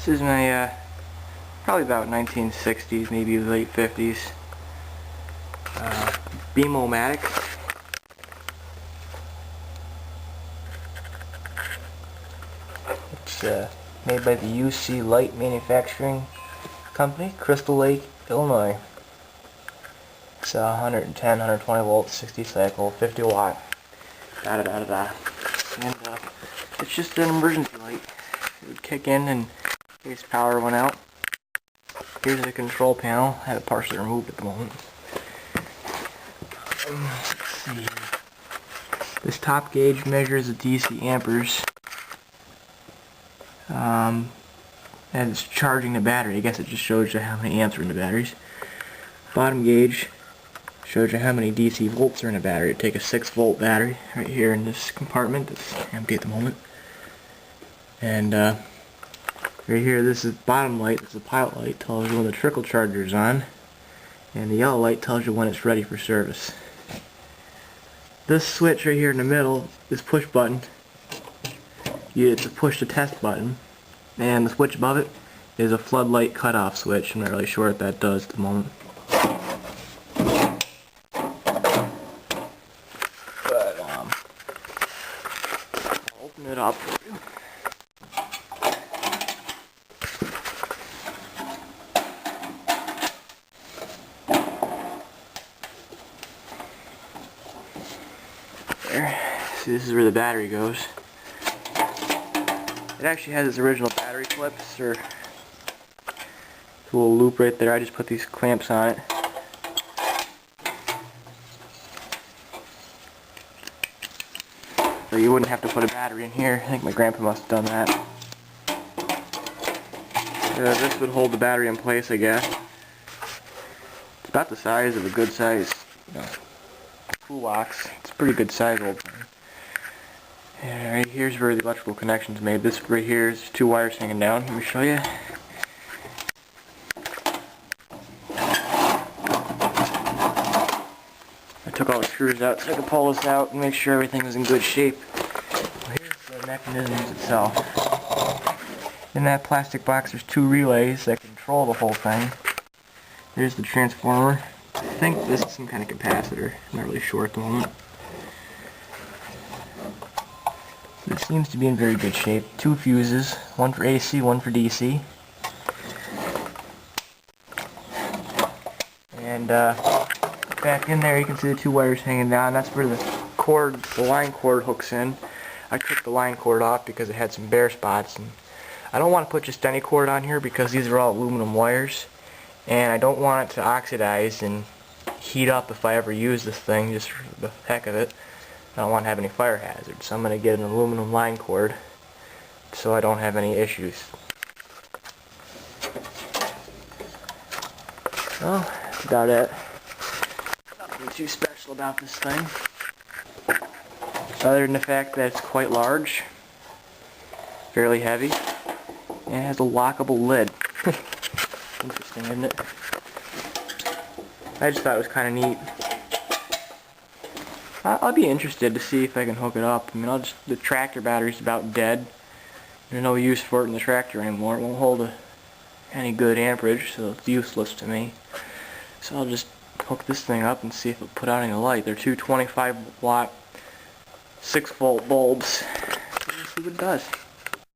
This is my, probably about 1960s, maybe late 50s, Beam-O-Matic. It's made by the UC Light Manufacturing Company, Crystal Lake, Illinois. It's 110, 120 volts, 60 cycle, 50 watt, da-da-da-da-da. And it's just an emergency light. It would kick in in case power went out. Here's the control panel. I have it partially removed at the moment. Let's see. This top gauge measures the DC amperes. And it's charging the battery. I guess it just shows you how many amps are in the batteries. Bottom gauge shows you how many DC volts are in a battery. It'd take a 6-volt battery right here in this compartment. It's empty at the moment. And right here, this is bottom light. This is the pilot light. Tells you when the trickle charger is on. And the yellow light tells you when it's ready for service. This switch right here in the middle, this push button, it's a push to test button. And the switch above it is a floodlight cutoff switch. I'm not really sure what that does at the moment. But I'll open it up for you. There. See, this is where the battery goes. It actually has its original battery clips, or a little loop right there. I just put these clamps on it. So you wouldn't have to put a battery in here. I think my grandpa must have done that. This would hold the battery in place, I guess. It's about the size of a good size, toolbox. It's a pretty good size old thing. And right here's where the electrical connection's made. This right here is 2 wires hanging down. Let me show you. I took all the screws out so I could pull this out and make sure everything was in good shape. Well, here's the mechanism itself. In that plastic box there's 2 relays that control the whole thing. Here's the transformer. I think this is some kind of capacitor. I'm not really sure at the moment. It seems to be in very good shape. 2 fuses, one for AC, one for DC. And back in there you can see the 2 wires hanging down. That's where the line cord hooks in. I took the line cord off because it had some bare spots. And I don't want to put just any cord on here because these are all aluminum wires. And I don't want it to oxidize and heat up if I ever use this thing, just for the heck of it. I don't want to have any fire hazards, so I'm going to get an aluminum line cord so I don't have any issues. Well, that's about it. Nothing too special about this thing, other than the fact that it's quite large, fairly heavy, and it has a lockable lid. Interesting, isn't it? I just thought it was kind of neat. I'll be interested to see if I can hook it up. I mean, the tractor battery's about dead. There's no use for it in the tractor anymore. It won't hold any good amperage, so it's useless to me. So I'll just hook this thing up and see if it'll put out any light. They're 2 25 watt 6-volt bulbs. Let's see what it does.